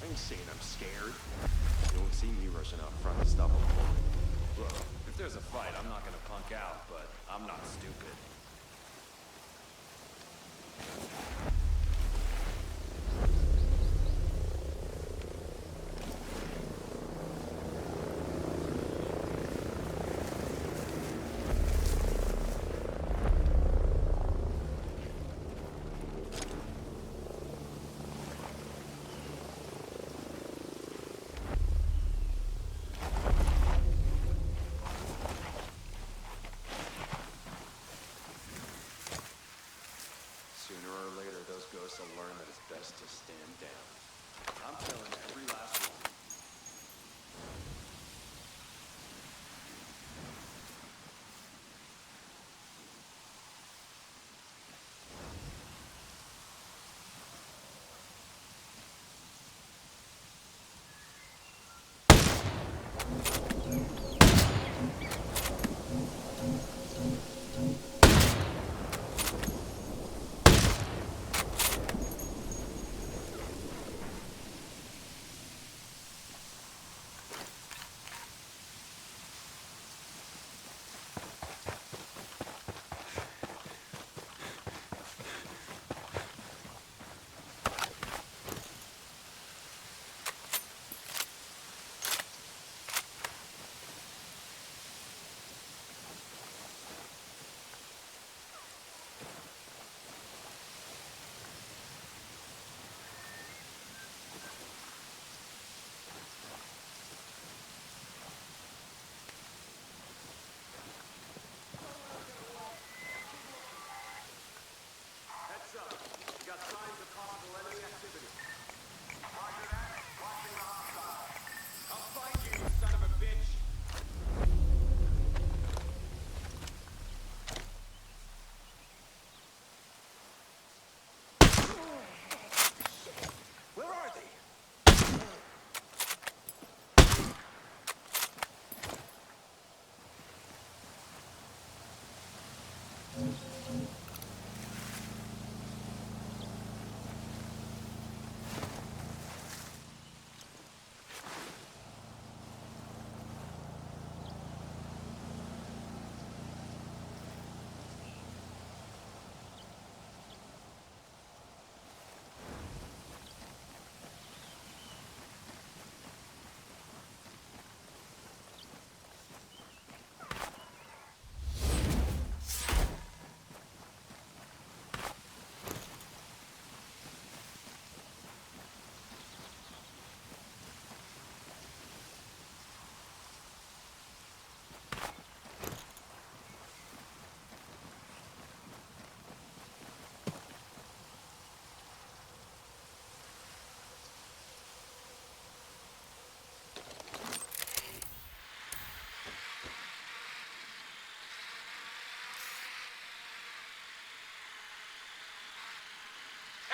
I ain't saying I'm scared. You don't see me rushing out front to stop a bullet. Look, if there's a fight, I'm not gonna punk out, but I'm not stupid. Sooner or later, those ghosts will learn that it's best to stand down. I'm killing every last one.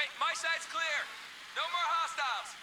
Hey, my side's clear. No more hostiles.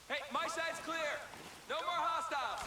Hey, my side's clear. No more hostiles.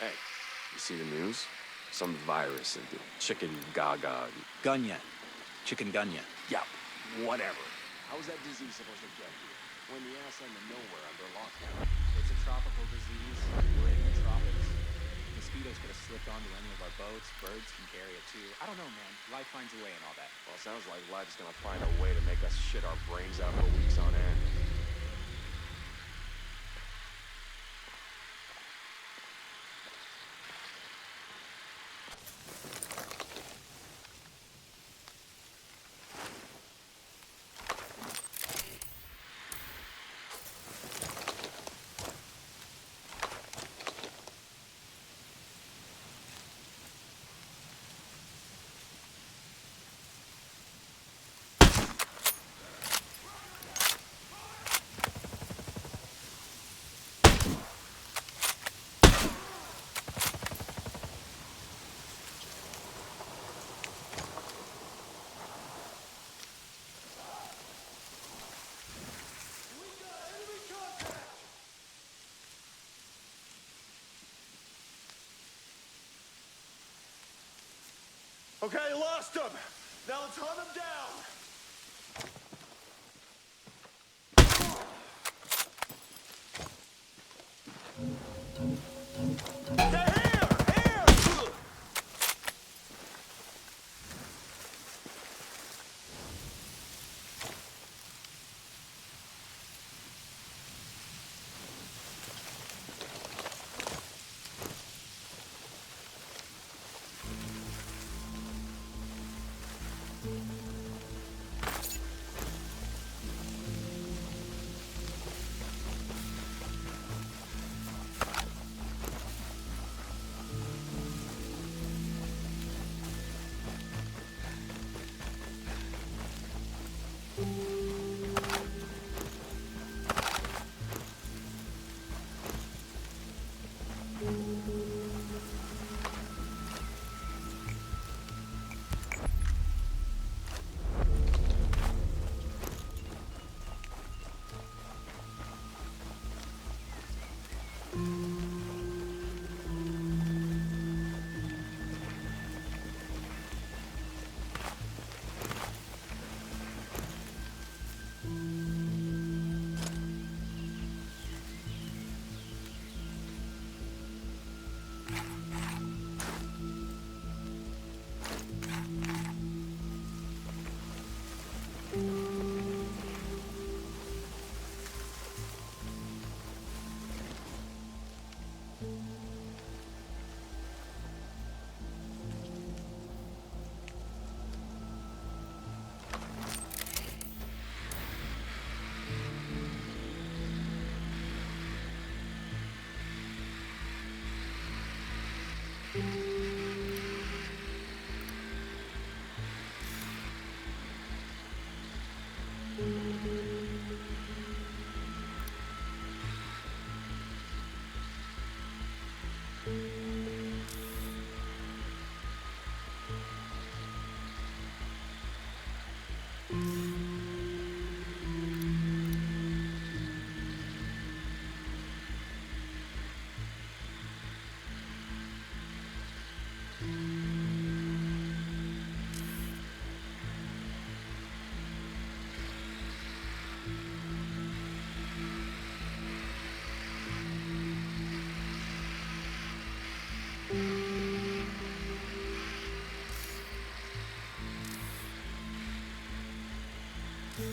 Hey, you see the news? Some virus into chicken gaga. Gunya. Chicken gunya. Yeah, whatever. How is that disease supposed to get here? We're in the ass end of nowhere under lockdown. It's a tropical disease. We're in the tropics. Mosquitoes could have slipped onto any of our boats. Birds can carry it too. I don't know, man. Life finds a way and all that. Well, it sounds like life's gonna find a way to make us shit our brains out for weeks on end. Okay, lost him. Now let's hunt him down. They're here! Here! Seems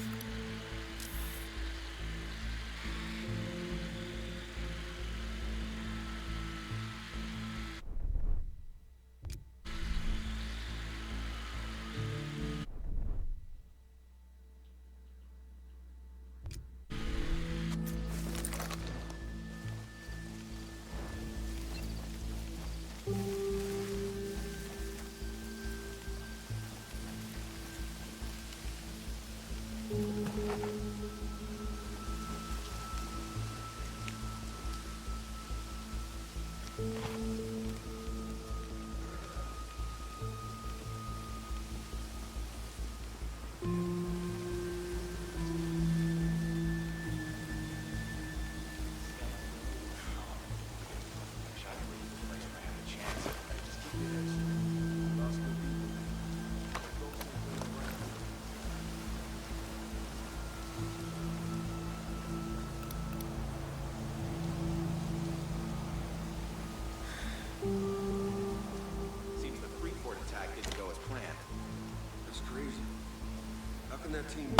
the Freeport attack didn't go as planned. That's crazy. How can that team...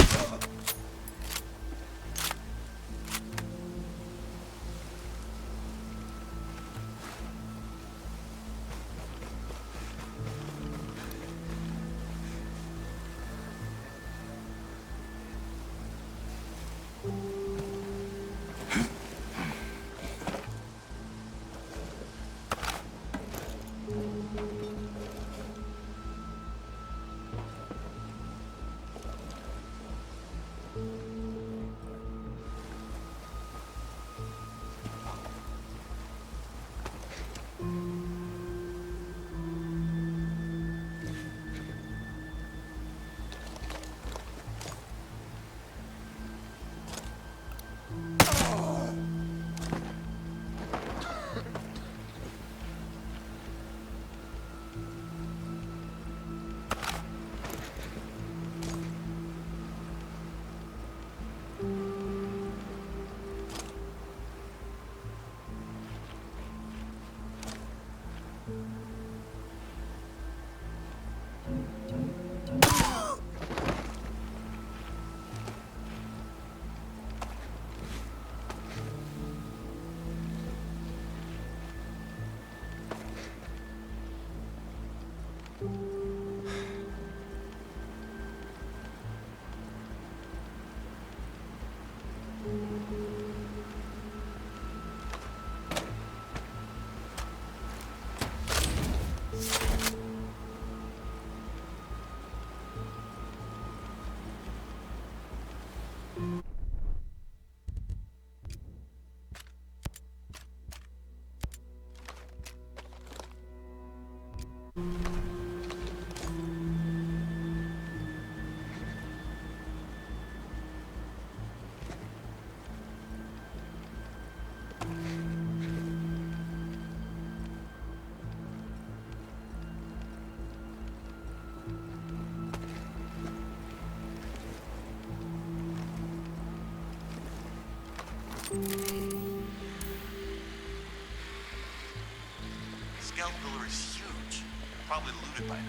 Scout pillar is huge. Probably looted by now.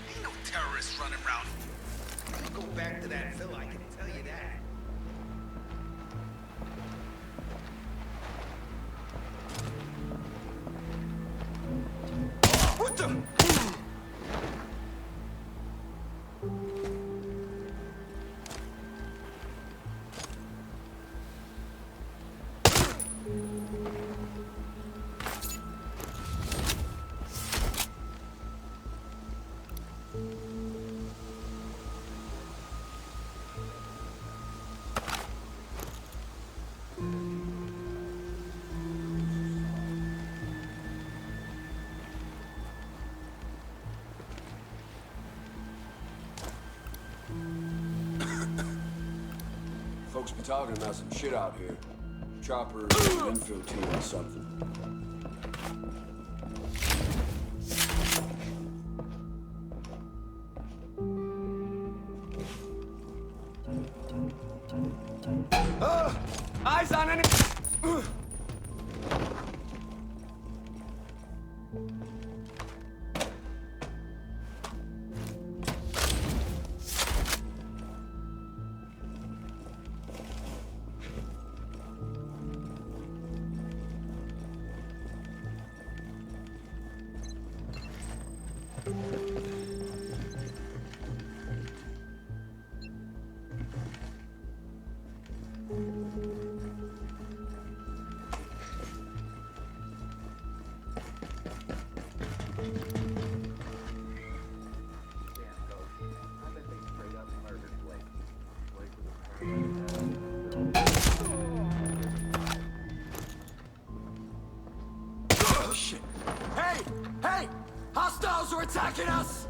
Ain't no terrorists running around. Go back to that villa, I can tell you that. What the? Folks be talking about some shit out here. Choppers, infield team or something. Eyes on enemy! They're attacking us!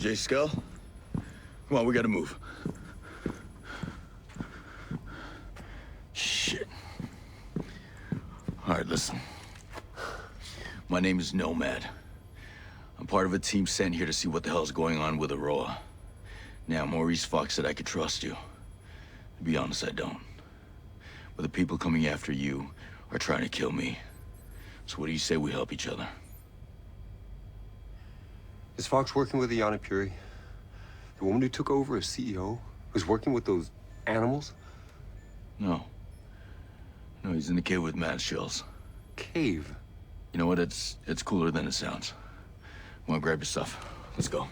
Jay Skell? Come on, we gotta move. Shit. All right, listen. My name is Nomad. I'm part of a team sent here to see what the hell's going on with Aurora. Now, Maurice Fox said I could trust you. To be honest, I don't. But the people coming after you are trying to kill me. So what do you say we help each other? Is Fox working with Yana Puri? The woman who took over as CEO? Who's working with those animals? No. No, he's in the cave with mad shells. Cave? You know what? It's cooler than it sounds. Come on, grab your stuff. Let's go.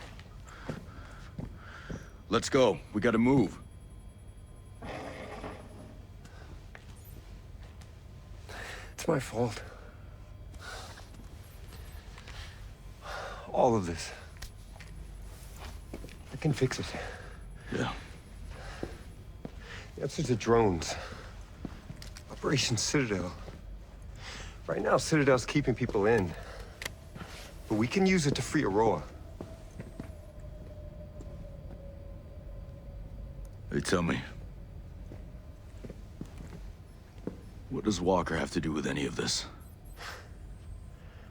Let's go. We gotta move. It's my fault. All of this. I can fix it. Yeah. The answer's the drones. Operation Citadel. Right now, Citadel's keeping people in. But we can use it to free Aurora. Hey, tell me. What does Walker have to do with any of this?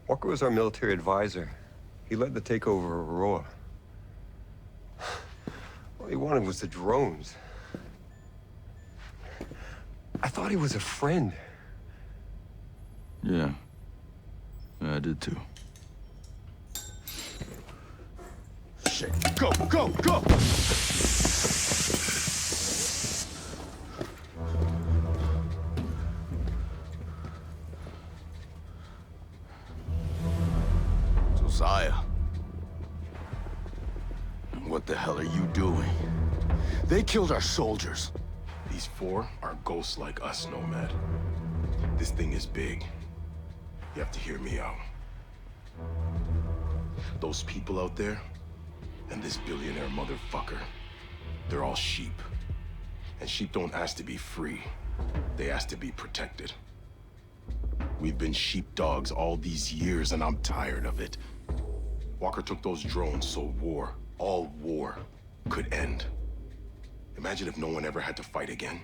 Walker was our military advisor. He led the takeover of Aurora. All he wanted was the drones. I thought he was a friend. Yeah. Yeah, I did too. Shit. Go, go, go! Josiah. What the hell are you doing? They killed our soldiers. These four are ghosts like us, Nomad. This thing is big. You have to hear me out. Those people out there, and this billionaire motherfucker, they're all sheep. And sheep don't ask to be free. They ask to be protected. We've been sheepdogs all these years, and I'm tired of it. Walker took those drones so war, all war, could end. Imagine if no one ever had to fight again.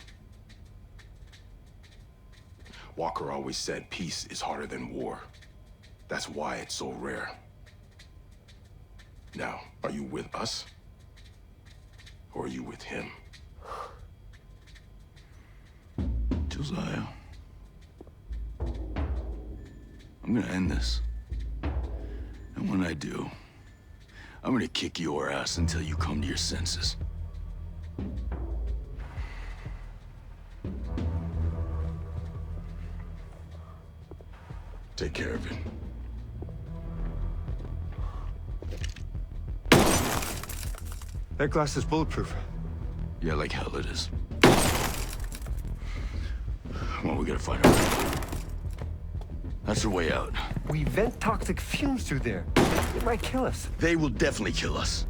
Walker always said peace is harder than war. That's why it's so rare. Now, are you with us? Or are you with him? Josiah. I'm gonna end this. And when I do, I'm gonna kick your ass until you come to your senses. Take care of it. That glass is bulletproof. Yeah, like hell it is. Come on, we gotta find out. That's the way out. We vent toxic fumes through there. It might kill us. They will definitely kill us.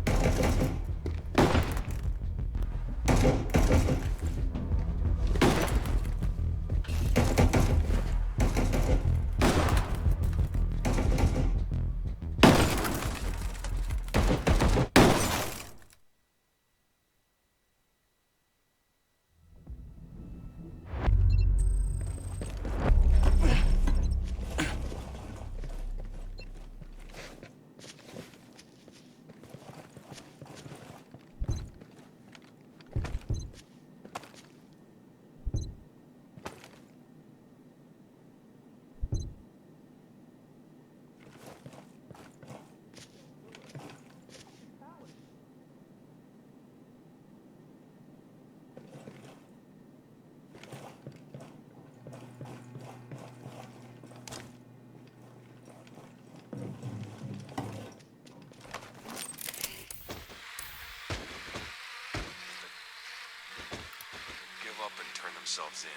Give up and turn themselves in.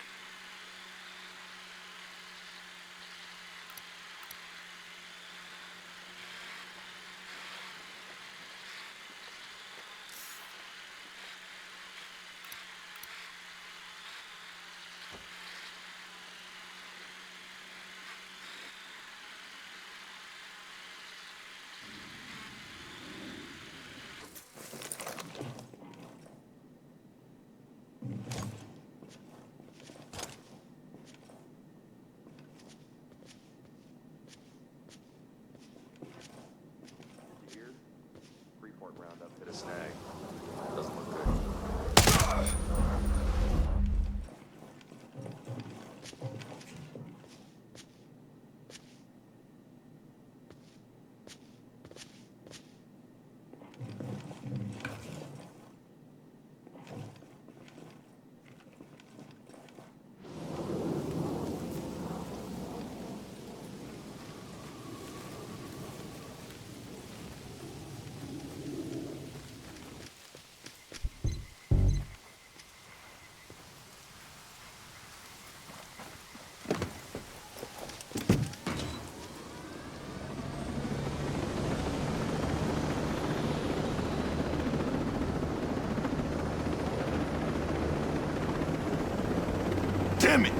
Damn it!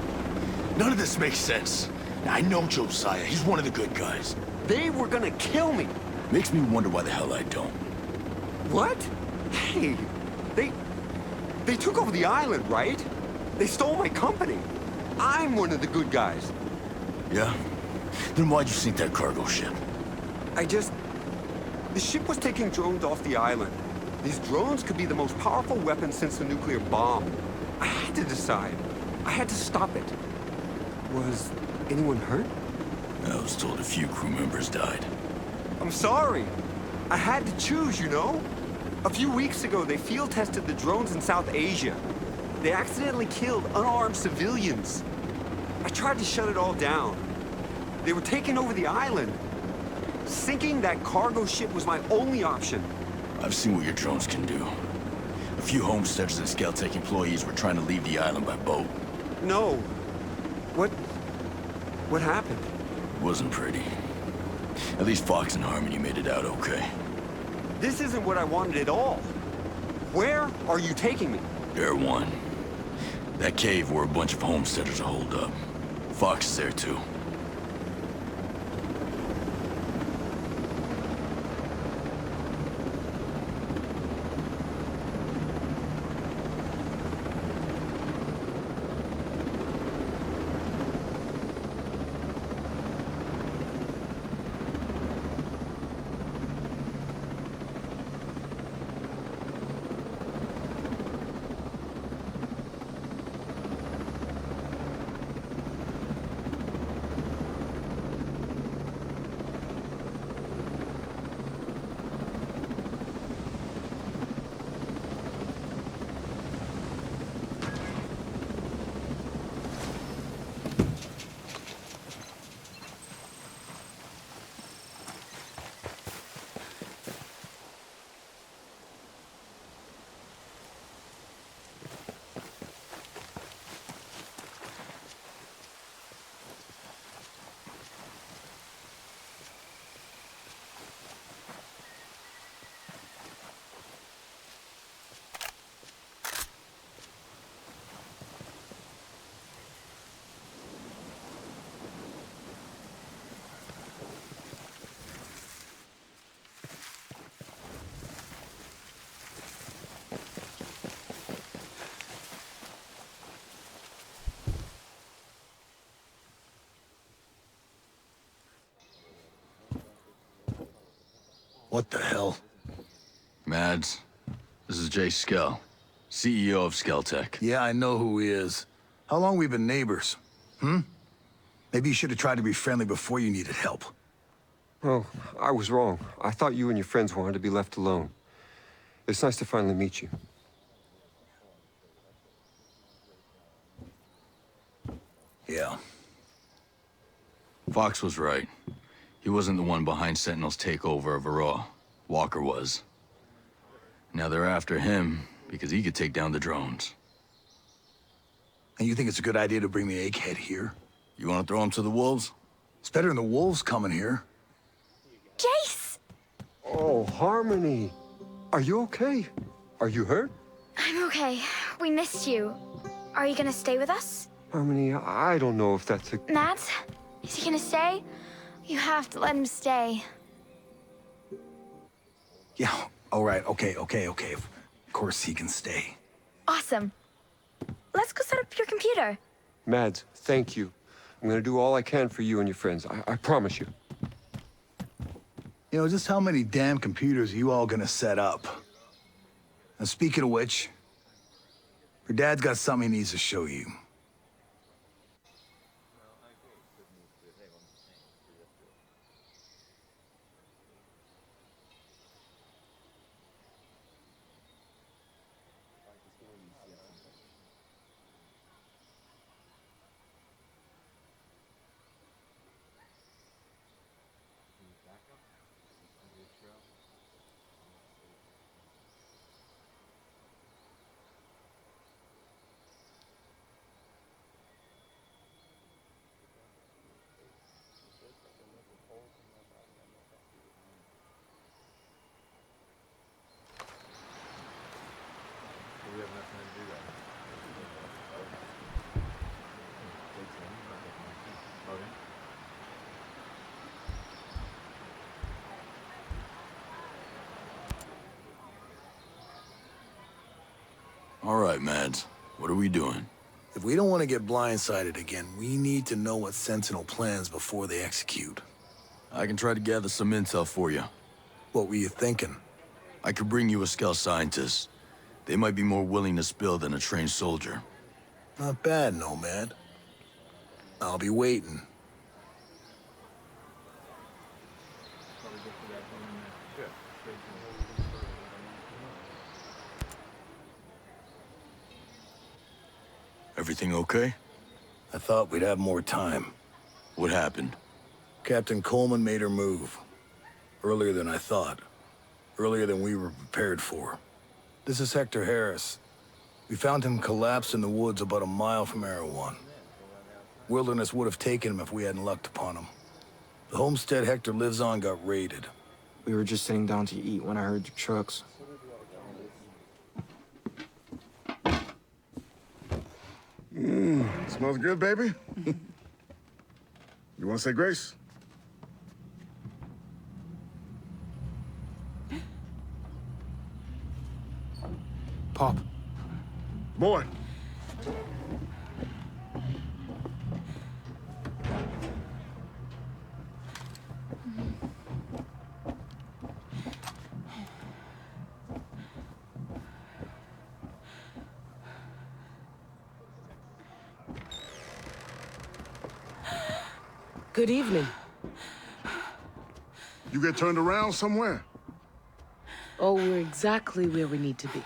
None of this makes sense. Now, I know Josiah. He's one of the good guys. They were gonna kill me. Makes me wonder why the hell I don't. What? Hey, they took over the island, right? They stole my company. I'm one of the good guys. Yeah? Then why'd you sink that cargo ship? The ship was taking drones off the island. These drones could be the most powerful weapon since the nuclear bomb. I had to decide. I had to stop it. Was anyone hurt? I was told a few crew members died. I'm sorry. I had to choose, you know? A few weeks ago, they field tested the drones in South Asia. They accidentally killed unarmed civilians. I tried to shut it all down. They were taking over the island. Sinking that cargo ship was my only option. I've seen what your drones can do. A few homesteaders and Skeltec employees were trying to leave the island by boat. No. What happened? It wasn't pretty. At least Fox and Harmony made it out okay. This isn't what I wanted at all. Where are you taking me? Air One. That cave where a bunch of homesteaders are holed up. Fox is there too. What the hell? Mads, this is Jay Skell, CEO of Skeltec. Yeah, I know who he is. How long we been neighbors? Maybe you should have tried to be friendly before you needed help. Oh, I was wrong. I thought you and your friends wanted to be left alone. It's nice to finally meet you. Yeah. Fox was right. He wasn't the one behind Sentinel's takeover of Aurora. Walker was. Now they're after him because he could take down the drones. And you think it's a good idea to bring the egghead here? You want to throw him to the wolves? It's better than the wolves coming here. Jace! Oh, Harmony. Are you okay? Are you hurt? I'm okay. We missed you. Are you gonna stay with us? Harmony, I don't know if that's a... Matt? Is he gonna stay? You have to let him stay. Yeah, all right, okay. Of course he can stay. Awesome. Let's go set up your computer. Mads, thank you. I'm gonna do all I can for you and your friends. I promise you. You know, just how many damn computers are you all gonna set up? And speaking of which, your dad's got something he needs to show you. All right, Mads. What are we doing? If we don't want to get blindsided again, we need to know what Sentinel plans before they execute. I can try to gather some intel for you. What were you thinking? I could bring you a scout scientist. They might be more willing to spill than a trained soldier. Not bad, Nomad. I'll be waiting. Everything okay? I thought we'd have more time. What happened? Captain Coleman made her move. Earlier than I thought. Earlier than we were prepared for. This is Hector Harris. We found him collapsed in the woods about a mile from Erewhon. Wilderness would have taken him if we hadn't lucked upon him. The homestead Hector lives on got raided. We were just sitting down to eat when I heard the trucks. Smells good, baby. You want to say grace? Pop. Boy. Good evening. You get turned around somewhere? Oh, we're exactly where we need to be.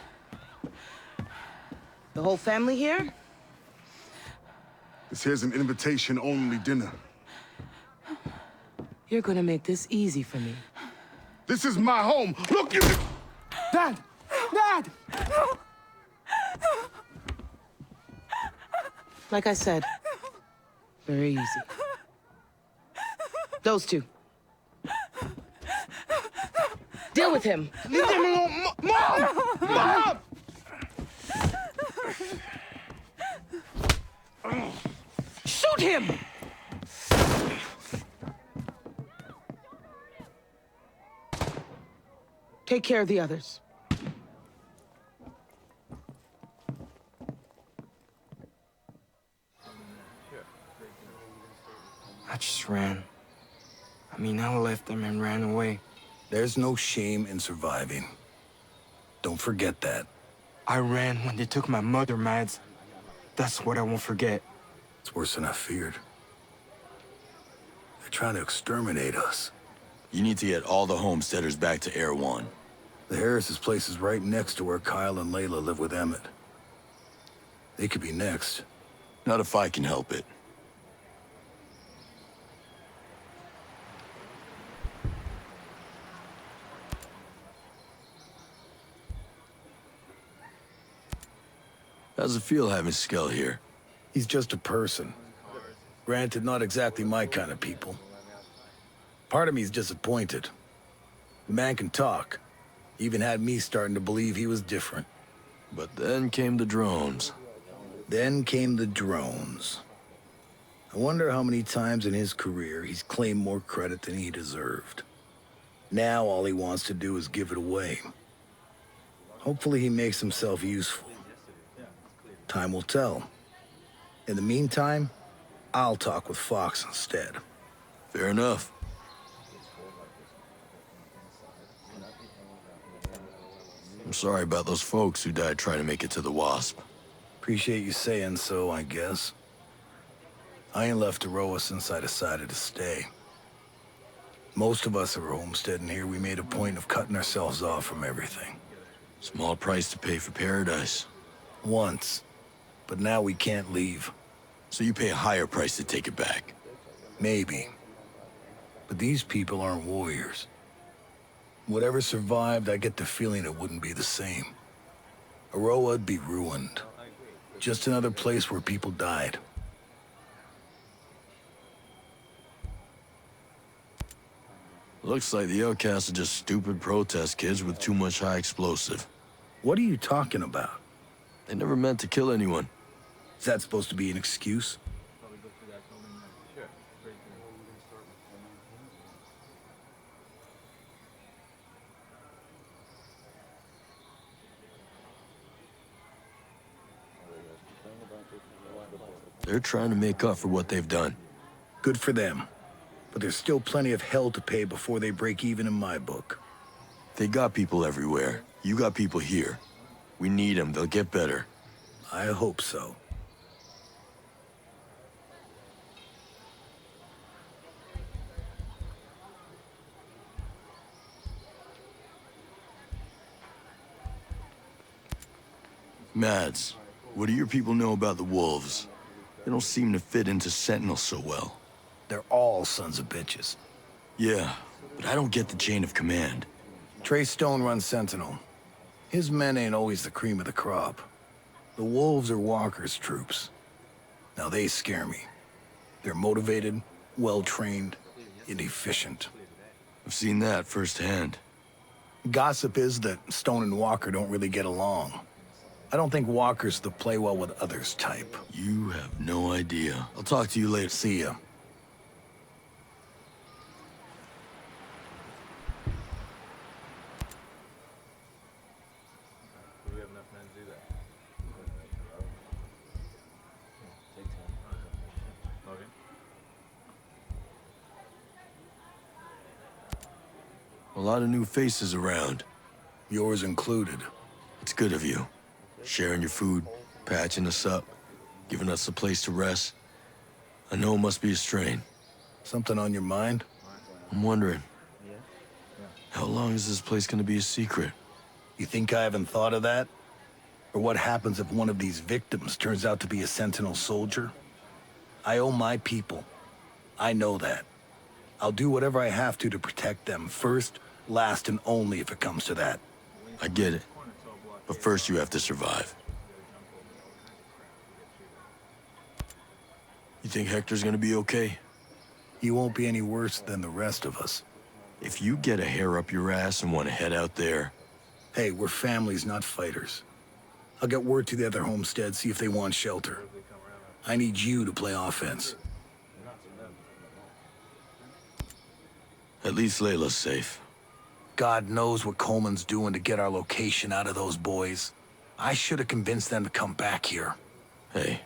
The whole family here? This here's an invitation-only dinner. You're gonna make this easy for me. This is my home. Look, you... Dad! Dad! Like I said, very easy. Those two. Deal with him. Leave him alone. Mom! Mom! Shoot him! Take care of the others. I just ran. I mean, I left them and ran away. There's no shame in surviving. Don't forget that. I ran when they took my mother, Mads. That's what I won't forget. It's worse than I feared. They're trying to exterminate us. You need to get all the homesteaders back to Erewhon. The Harris's place is right next to where Kyle and Layla live with Emmett. They could be next. Not if I can help it. How's it feel having Skell here? He's just a person. Granted, not exactly my kind of people. Part of me's disappointed. The man can talk. Even had me starting to believe he was different. But then came the drones. Then came the drones. I wonder how many times in his career he's claimed more credit than he deserved. Now all he wants to do is give it away. Hopefully he makes himself useful. Time will tell. In the meantime, I'll talk with Fox instead. Fair enough. I'm sorry about those folks who died trying to make it to the Wasp. Appreciate you saying so, I guess. I ain't left Aroa since I decided to stay. Most of us who were homesteading here, we made a point of cutting ourselves off from everything. Small price to pay for paradise. Once. But now we can't leave. So you pay a higher price to take it back? Maybe. But these people aren't warriors. Whatever survived, I get the feeling it wouldn't be the same. Aroa'd be ruined. Just another place where people died. Looks like the outcasts are just stupid protest kids with too much high explosive. What are you talking about? They never meant to kill anyone. Is that supposed to be an excuse? They're trying to make up for what they've done. Good for them. But there's still plenty of hell to pay before they break even in my book. They got people everywhere. You got people here. We need them. They'll get better. I hope so. Mads, what do your people know about the wolves? They don't seem to fit into Sentinel so well. They're all sons of bitches. Yeah, but I don't get the chain of command. Trey Stone runs Sentinel. His men ain't always the cream of the crop. The wolves are Walker's troops. Now they scare me. They're motivated, well-trained, and efficient. I've seen that firsthand. Gossip is that Stone and Walker don't really get along. I don't think Walker's the play well with others type. You have no idea. I'll talk to you later. See ya. A lot of new faces around. Yours included. It's good of you. Sharing your food, patching us up, giving us a place to rest. I know it must be a strain. Something on your mind? I'm wondering, how long is this place gonna be a secret? You think I haven't thought of that? Or what happens if one of these victims turns out to be a Sentinel soldier? I owe my people. I know that. I'll do whatever I have to protect them, first, last, and only if it comes to that. I get it. But first you have to survive. You think Hector's gonna be okay? He won't be any worse than the rest of us. If you get a hair up your ass and want to head out there... Hey, we're families, not fighters. I'll get word to the other homesteads, see if they want shelter. I need you to play offense. At least Layla's safe. God knows what Coleman's doing to get our location out of those boys. I should have convinced them to come back here. Hey,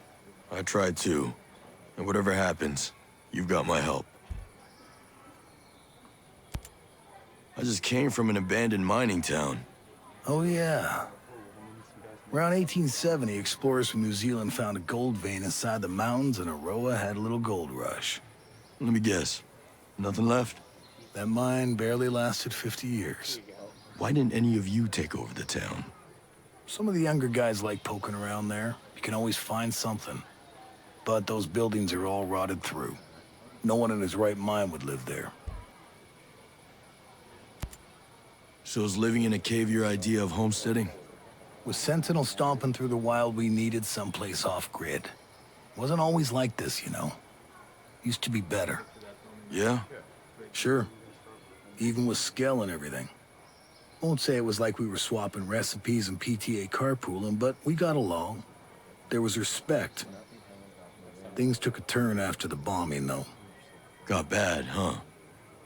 I tried too. And whatever happens, you've got my help. I just came from an abandoned mining town. Oh, yeah. Around 1870, explorers from New Zealand found a gold vein inside the mountains, and Aroa had a little gold rush. Let me guess. Nothing left? That mine barely lasted 50 years. Why didn't any of you take over the town? Some of the younger guys like poking around there. You can always find something. But those buildings are all rotted through. No one in his right mind would live there. So is living in a cave your idea of homesteading? With Sentinel stomping through the wild, we needed someplace off-grid. Wasn't always like this, you know. Used to be better. Yeah? Sure. Even with Skell and everything. Won't say it was like we were swapping recipes and PTA carpooling, but we got along. There was respect. Things took a turn after the bombing, though. Got bad, huh?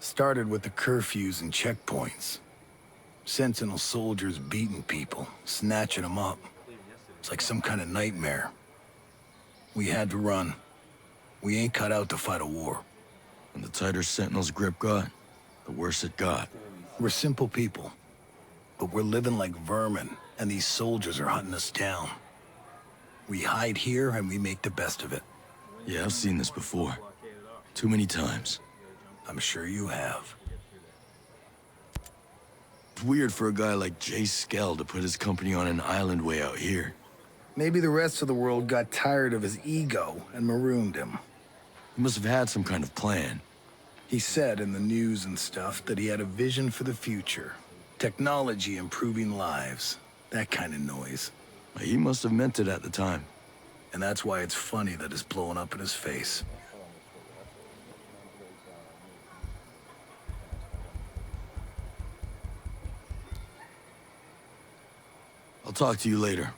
Started with the curfews and checkpoints. Sentinel soldiers beating people, snatching them up. It's like some kind of nightmare. We had to run. We ain't cut out to fight a war. And the tighter Sentinel's grip got, the worse it got. We're simple people. But we're living like vermin, and these soldiers are hunting us down. We hide here, and we make the best of it. Yeah, I've seen this before. Too many times. I'm sure you have. It's weird for a guy like Jay Skell to put his company on an island way out here. Maybe the rest of the world got tired of his ego and marooned him. He must have had some kind of plan. He said in the news and stuff that he had a vision for the future. Technology improving lives. That kind of noise. He must have meant it at the time. And that's why it's funny that it's blowing up in his face. I'll talk to you later.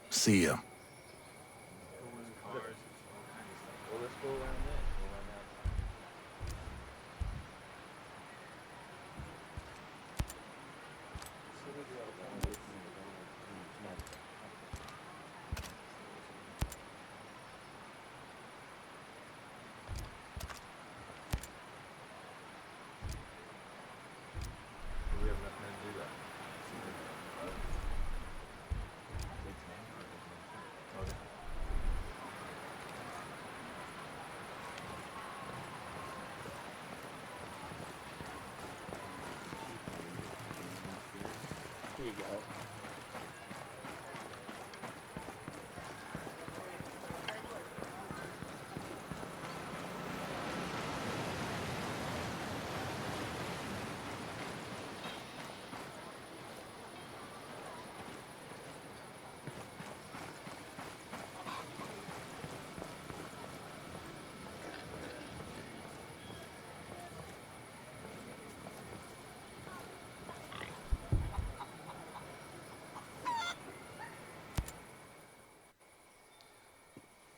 See ya. you go.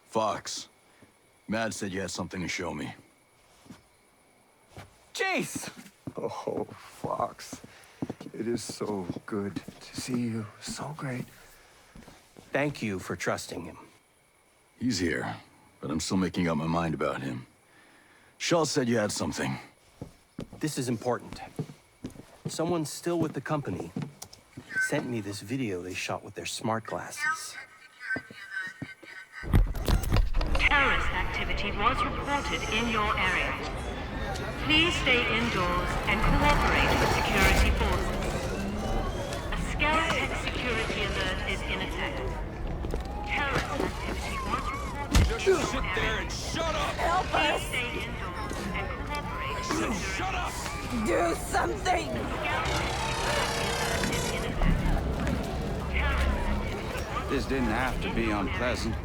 Fox, Mad said you had something to show me. Jace! Oh, Fox. It is so good to see you. So great. Thank you for trusting him. He's here, but I'm still making up my mind about him. Shaw said you had something. This is important. Someone still with the company sent me this video they shot with their smart glasses. Terrorist activity was reported in your area. Please stay indoors and cooperate with security forces. A Skeltech security alert is in effect. Terrorist activity was reported in your Sit area. there and shut up! Help us! Please stay indoors and cooperate with security Shut up! forces. Do something! This didn't have to be unpleasant.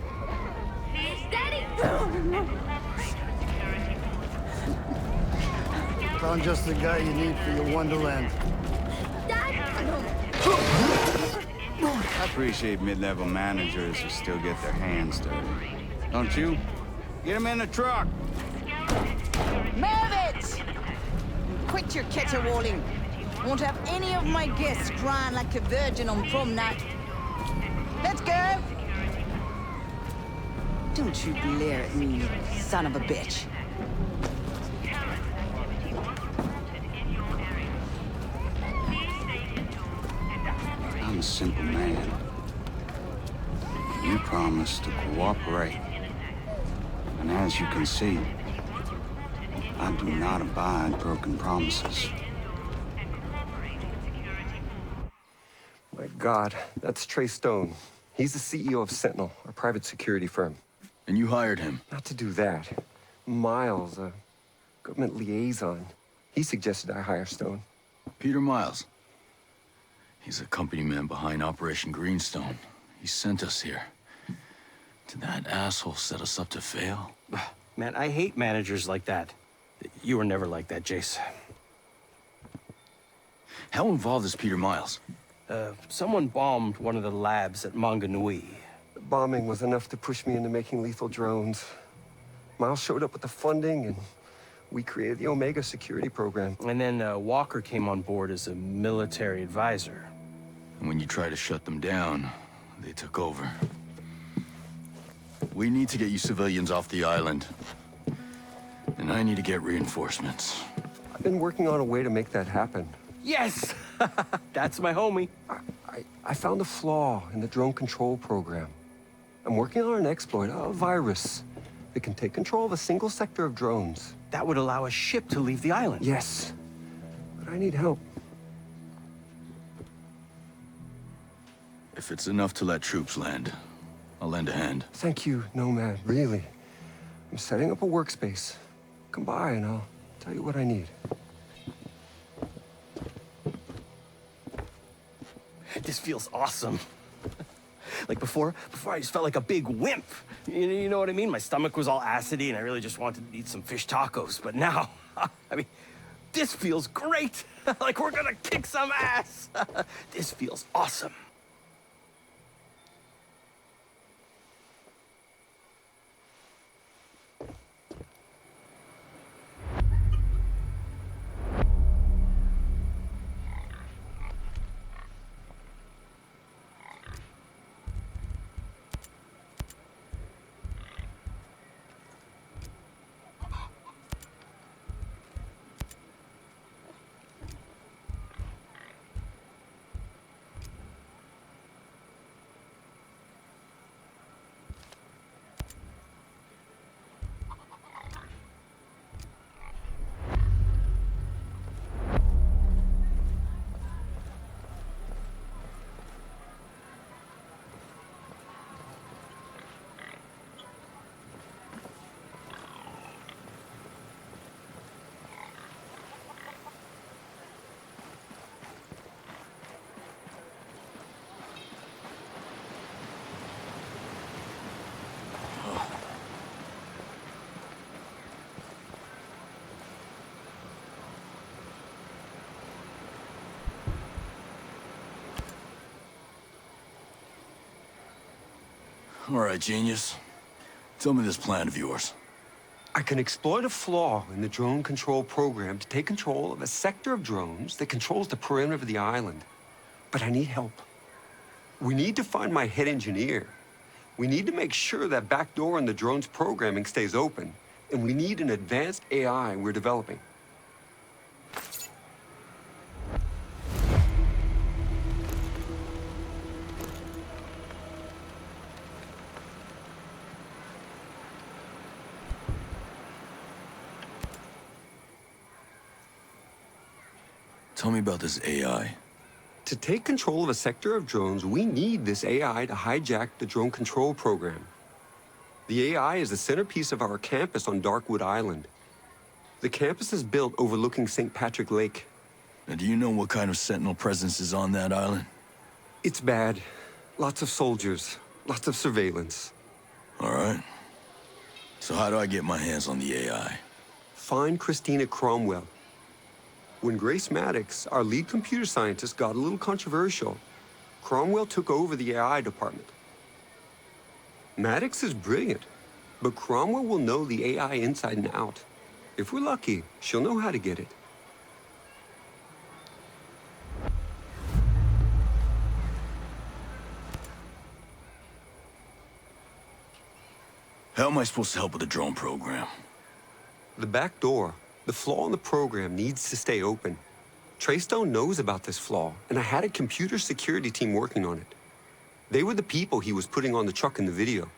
Found just the guy you need for your Wonderland. I appreciate mid-level managers who still get their hands dirty. Don't you? Get him in the truck! Move it! Quit your caterwauling. Won't have any of my guests crying like a virgin on prom night. Let's go! Don't you glare at me, you son of a bitch. I'm a simple man. You promised to cooperate. And as you can see, I do not abide broken promises. My God, that's Trey Stone. He's the CEO of Sentinel, a private security firm. And you hired him? Not to do that. Miles, a government liaison. He suggested I hire Stone. Peter Miles. He's a company man behind Operation Greenstone. He sent us here. Did that asshole set us up to fail? Man, I hate managers like that. You were never like that, Jace. How involved is Peter Miles? Someone bombed one of the labs at Manganui. The bombing was enough to push me into making lethal drones. Miles showed up with the funding, and we created the Omega security program. And then Walker came on board as a military advisor. And when you tried to shut them down, they took over. We need to get you civilians off the island. And I need to get reinforcements. I've been working on a way to make that happen. Yes! That's my homie. I found a flaw in the drone control program. I'm working on an exploit, a virus, that can take control of a single sector of drones. That would allow a ship to leave the island. Yes, but I need help. If it's enough to let troops land, I'll lend a hand. Thank you, Nomad, really. I'm setting up a workspace. Come by and I'll tell you what I need. This feels awesome. Like before I just felt like a big wimp. You know what I mean? My stomach was all acidy and I really just wanted to eat some fish tacos. But now, I mean, this feels great. Like we're gonna kick some ass. This feels awesome. All right, genius. Tell me this plan of yours. I can exploit a flaw in the drone control program to take control of a sector of drones that controls the perimeter of the island. But I need help. We need to find my head engineer. We need to make sure that back door in the drone's programming stays open. And we need an advanced AI we're developing. Tell me about this AI. To take control of a sector of drones, we need this AI to hijack the drone control program. The AI is the centerpiece of our campus on Darkwood Island. The campus is built overlooking St. Patrick Lake. And do you know what kind of Sentinel presence is on that island? It's bad. Lots of soldiers, lots of surveillance. All right. So how do I get my hands on the AI? Find Christina Cromwell. When Grace Maddox, our lead computer scientist, got a little controversial, Cromwell took over the AI department. Maddox is brilliant, but Cromwell will know the AI inside and out. If we're lucky, she'll know how to get it. How am I supposed to help with the drone program? The back door, the flaw in the program, needs to stay open. Treystone knows about this flaw, and I had a computer security team working on it. They were the people he was putting on the truck in the video.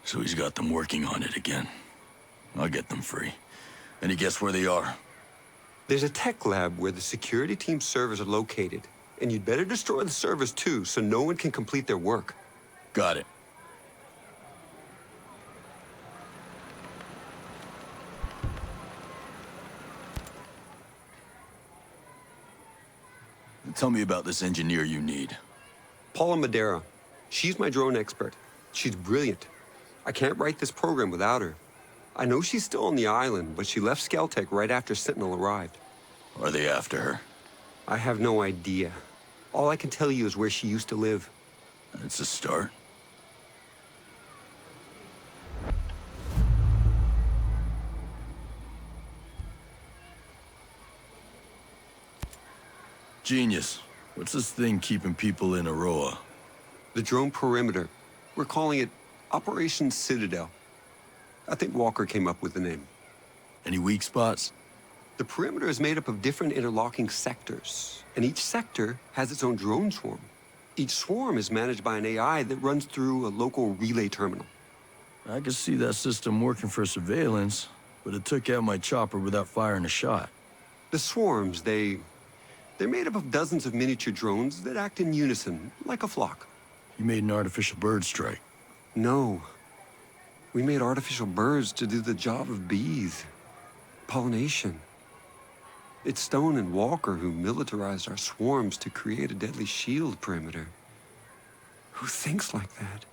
So he's got them working on it again. I'll get them free. Any guess where they are? There's a tech lab where the security team's servers are located, and you'd better destroy the servers too, so no one can complete their work. Got it. Tell me about this engineer you need. Paula Madera. She's my drone expert. She's brilliant. I can't write this program without her. I know she's still on the island, but she left Skeltec right after Sentinel arrived. Are they after her? I have no idea. All I can tell you is where she used to live. That's a start. Genius. What's this thing keeping people in Aroa? The drone perimeter. We're calling it Operation Citadel. I think Walker came up with the name. Any weak spots? The perimeter is made up of different interlocking sectors, and each sector has its own drone swarm. Each swarm is managed by an AI that runs through a local relay terminal. I could see that system working for surveillance, but it took out my chopper without firing a shot. The swarms, they're made up of dozens of miniature drones that act in unison, like a flock. You made an artificial bird strike. No. We made artificial birds to do the job of bees. Pollination. It's Stone and Walker who militarized our swarms to create a deadly shield perimeter. Who thinks like that?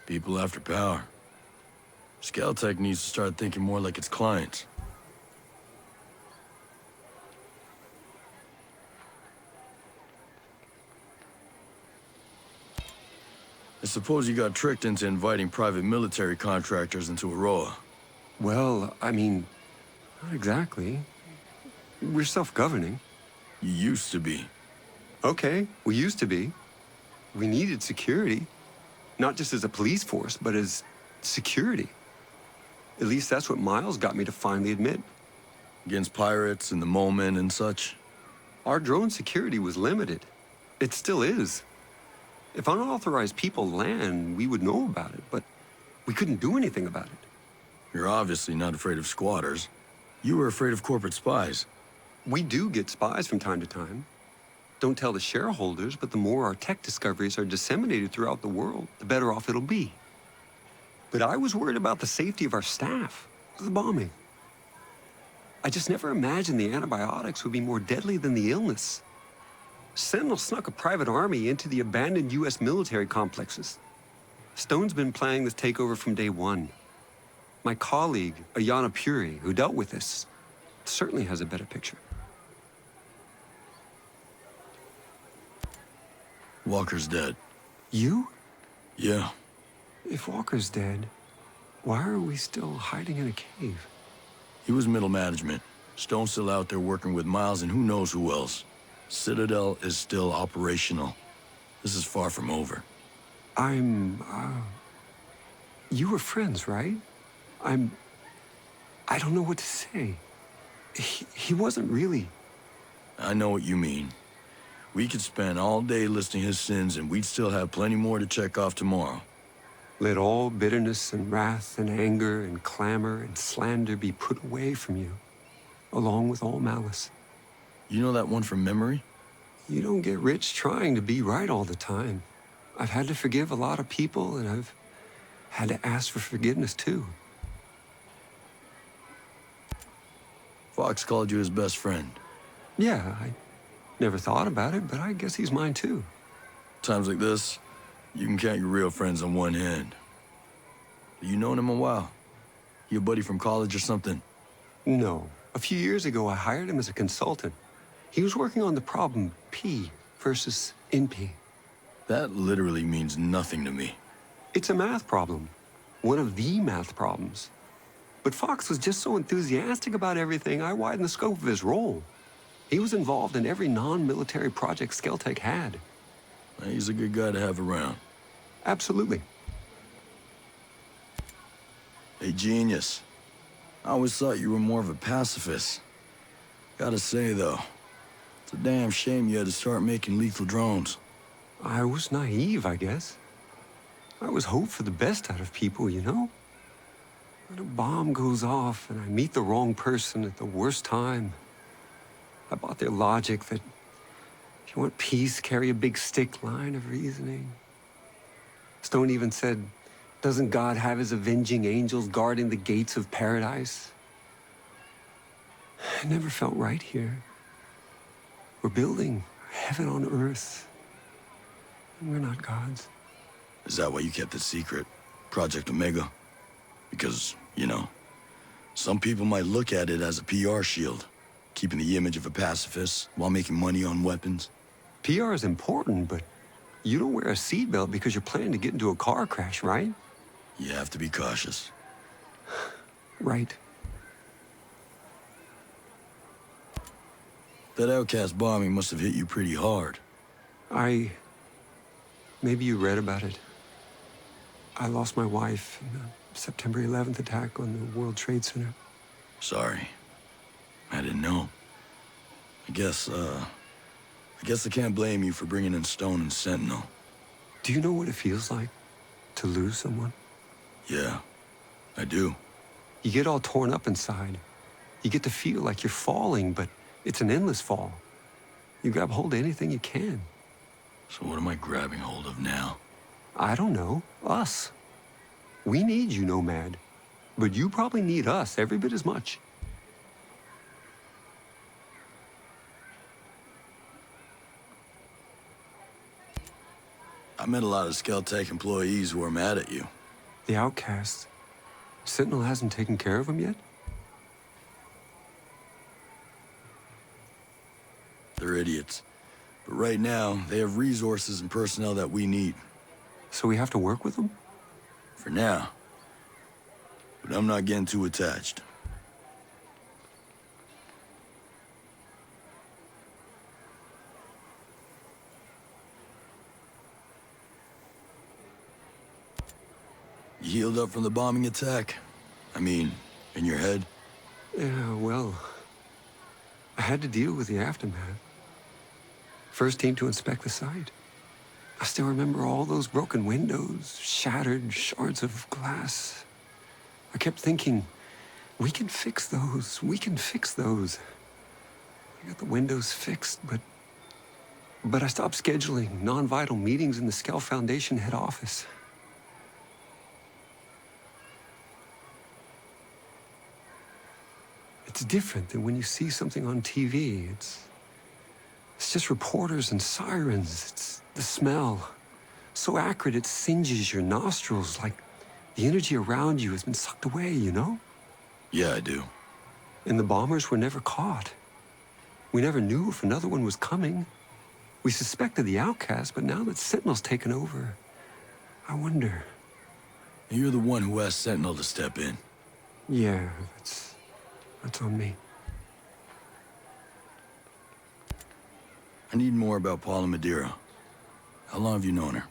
People after power. Skeltec needs to start thinking more like its clients. I suppose you got tricked into inviting private military contractors into Aroa. Well, I mean, not exactly. We're self-governing. You used to be. Okay, we used to be. We needed security. Not just as a police force, but as security. At least that's what Miles got me to finally admit. Against pirates and the moment and such? Our drone security was limited. It still is. If unauthorized people land, we would know about it, but we couldn't do anything about it. You're obviously not afraid of squatters. You were afraid of corporate spies. We do get spies from time to time. Don't tell the shareholders, but the more our tech discoveries are disseminated throughout the world, the better off it'll be. But I was worried about the safety of our staff, the bombing. I just never imagined the antibiotics would be more deadly than the illness. Sentinel snuck a private army into the abandoned U.S. military complexes. Stone's been planning this takeover from day one. My colleague, Ayanna Puri, who dealt with this, certainly has a better picture. Walker's dead. You? Yeah. If Walker's dead, why are we still hiding in a cave? He was middle management. Stone's still out there working with Miles and who knows who else. Citadel is still operational. This is far from over. You were friends, right? I don't know what to say. He wasn't really... I know what you mean. We could spend all day listing his sins and we'd still have plenty more to check off tomorrow. Let all bitterness and wrath and anger and clamor and slander be put away from you, along with all malice. You know that one from memory? You don't get rich trying to be right all the time. I've had to forgive a lot of people, and I've had to ask for forgiveness, too. Fox called you his best friend. Yeah, I never thought about it, but I guess he's mine, too. Times like this, you can count your real friends on one hand. You known him a while? You a buddy from college or something? No. A few years ago, I hired him as a consultant. He was working on the problem P versus NP. That literally means nothing to me. It's a math problem. One of the math problems. But Fox was just so enthusiastic about everything, I widened the scope of his role. He was involved in every non-military project Skeltech had. He's a good guy to have around. Absolutely. Hey, genius. I always thought you were more of a pacifist. Gotta say, though, it's a damn shame you had to start making lethal drones. I was naive, I guess. I always hoped for the best out of people, you know? When a bomb goes off and I meet the wrong person at the worst time, I bought their logic that if you want peace, carry a big stick line of reasoning. Stone even said, doesn't God have his avenging angels guarding the gates of paradise? I never felt right here. We're building heaven on earth. And we're not gods. Is that why you kept it secret? Project Omega? Because, you know, some people might look at it as a PR shield, keeping the image of a pacifist while making money on weapons. PR is important, but you don't wear a seatbelt because you're planning to get into a car crash, right? You have to be cautious. Right. That Outcast bombing must have hit you pretty hard. Maybe you read about it. I lost my wife in the September 11th attack on the World Trade Center. Sorry. I didn't know. I guess I can't blame you for bringing in Stone and Sentinel. Do you know what it feels like to lose someone? Yeah, I do. You get all torn up inside. You get to feel like you're falling, but it's an endless fall. You grab hold of anything you can. So what am I grabbing hold of now? I don't know. Us. We need you, Nomad. But you probably need us every bit as much. I met a lot of Skeltech employees who are mad at you. The outcasts. Sentinel hasn't taken care of them yet? They're idiots. But right now, they have resources and personnel that we need. So we have to work with them? For now. But I'm not getting too attached. You healed up from the bombing attack? I mean, in your head? Yeah, well, I had to deal with the aftermath. First team to inspect the site. I still remember all those broken windows, shattered shards of glass. I kept thinking, we can fix those, we can fix those. I got the windows fixed, but I stopped scheduling non-vital meetings in the Skell Foundation head office. It's different than when you see something on TV. It's just reporters and sirens. It's the smell. So acrid it singes your nostrils, like the energy around you has been sucked away, you know? Yeah, I do. And the bombers were never caught. We never knew if another one was coming. We suspected the outcast, but now that Sentinel's taken over, I wonder, You're the one who asked Sentinel to step in. Yeah, that's on me. I need more about Paula Madeira. How long have you known her?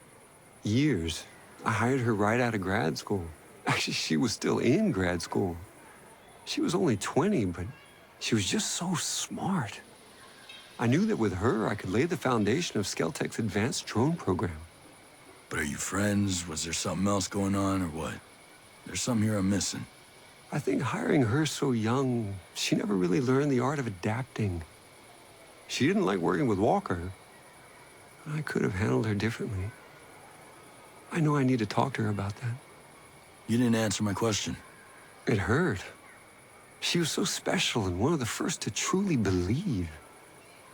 Years. I hired her right out of grad school. Actually, she was still in grad school. She was only 20, but she was just so smart. I knew that with her, I could lay the foundation of Skeltech's advanced drone program. But are you friends? Was there something else going on, or what? There's something here I'm missing. I think hiring her so young, she never really learned the art of adapting. She didn't like working with Walker. I could have handled her differently. I know I need to talk to her about that. You didn't answer my question. It hurt. She was so special and one of the first to truly believe.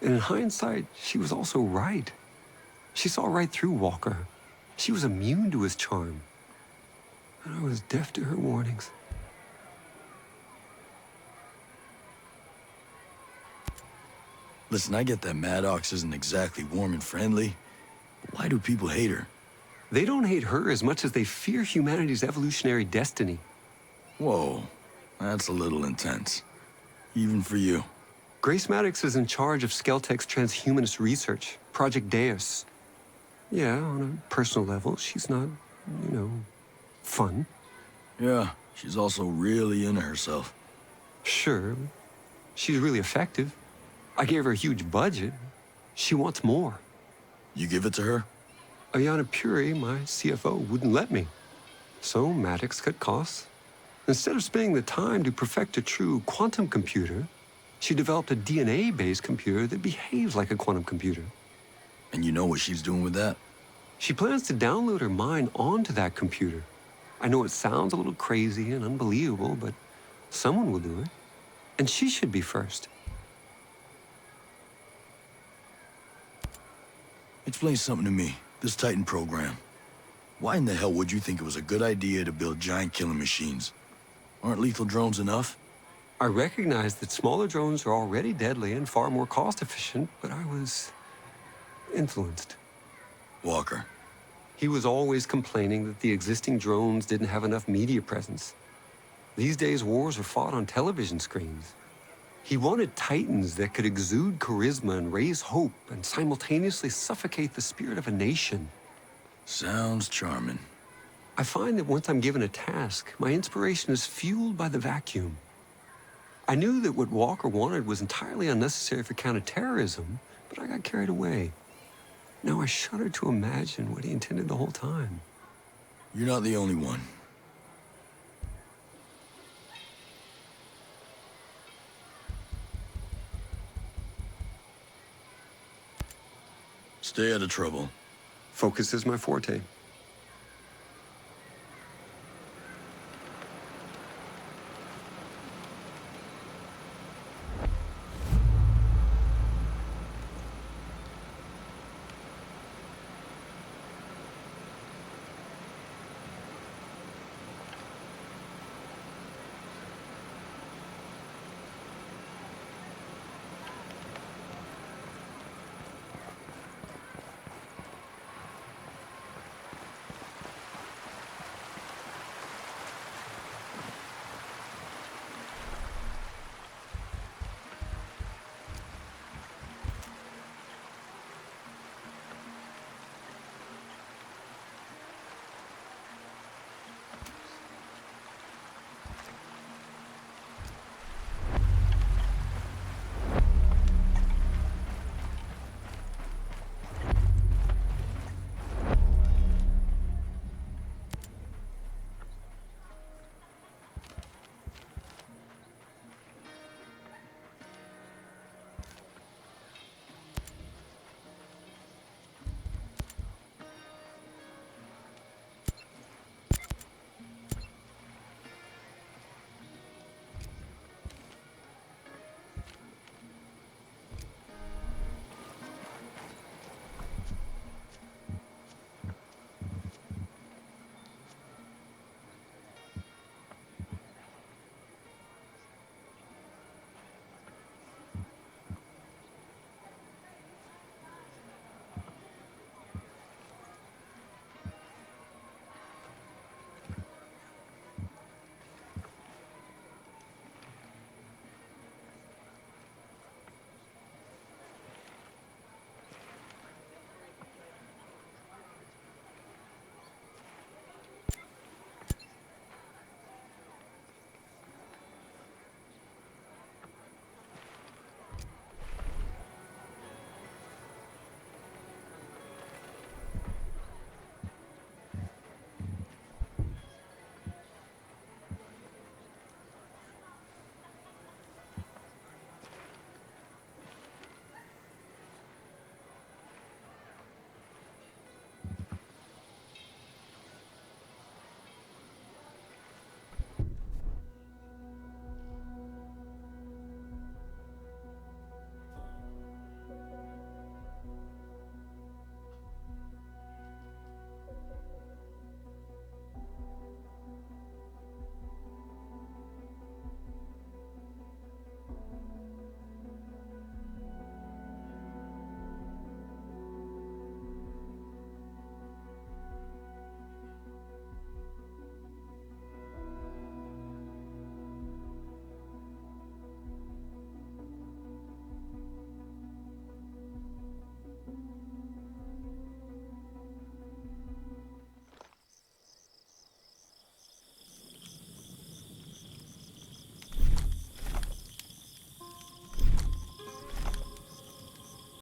And in hindsight, she was also right. She saw right through Walker. She was immune to his charm. And I was deaf to her warnings. Listen, I get that Maddox isn't exactly warm and friendly, but why do people hate her? They don't hate her as much as they fear humanity's evolutionary destiny. Whoa, that's a little intense. Even for you. Grace Maddox is in charge of Skeltech's transhumanist research, Project Deus. Yeah, on a personal level, she's not, fun. Yeah, she's also really into herself. Sure, she's really effective. I gave her a huge budget. She wants more. You give it to her? Ayana Puri, my CFO, wouldn't let me. So Maddox cut costs. Instead of spending the time to perfect a true quantum computer, she developed a DNA-based computer that behaves like a quantum computer. And you know what she's doing with that? She plans to download her mind onto that computer. I know it sounds a little crazy and unbelievable, but someone will do it. And she should be first. Explain something to me. This Titan program. Why in the hell would you think it was a good idea to build giant killing machines? Aren't lethal drones enough? I recognize that smaller drones are already deadly and far more cost-efficient, but I was influenced. Walker. He was always complaining that the existing drones didn't have enough media presence. These days, wars are fought on television screens. He wanted Titans that could exude charisma and raise hope and simultaneously suffocate the spirit of a nation. Sounds charming. I find that once I'm given a task, my inspiration is fueled by the vacuum. I knew that what Walker wanted was entirely unnecessary for counterterrorism, but I got carried away. Now I shudder to imagine what he intended the whole time. You're not the only one. Stay out of trouble. Focus is my forte.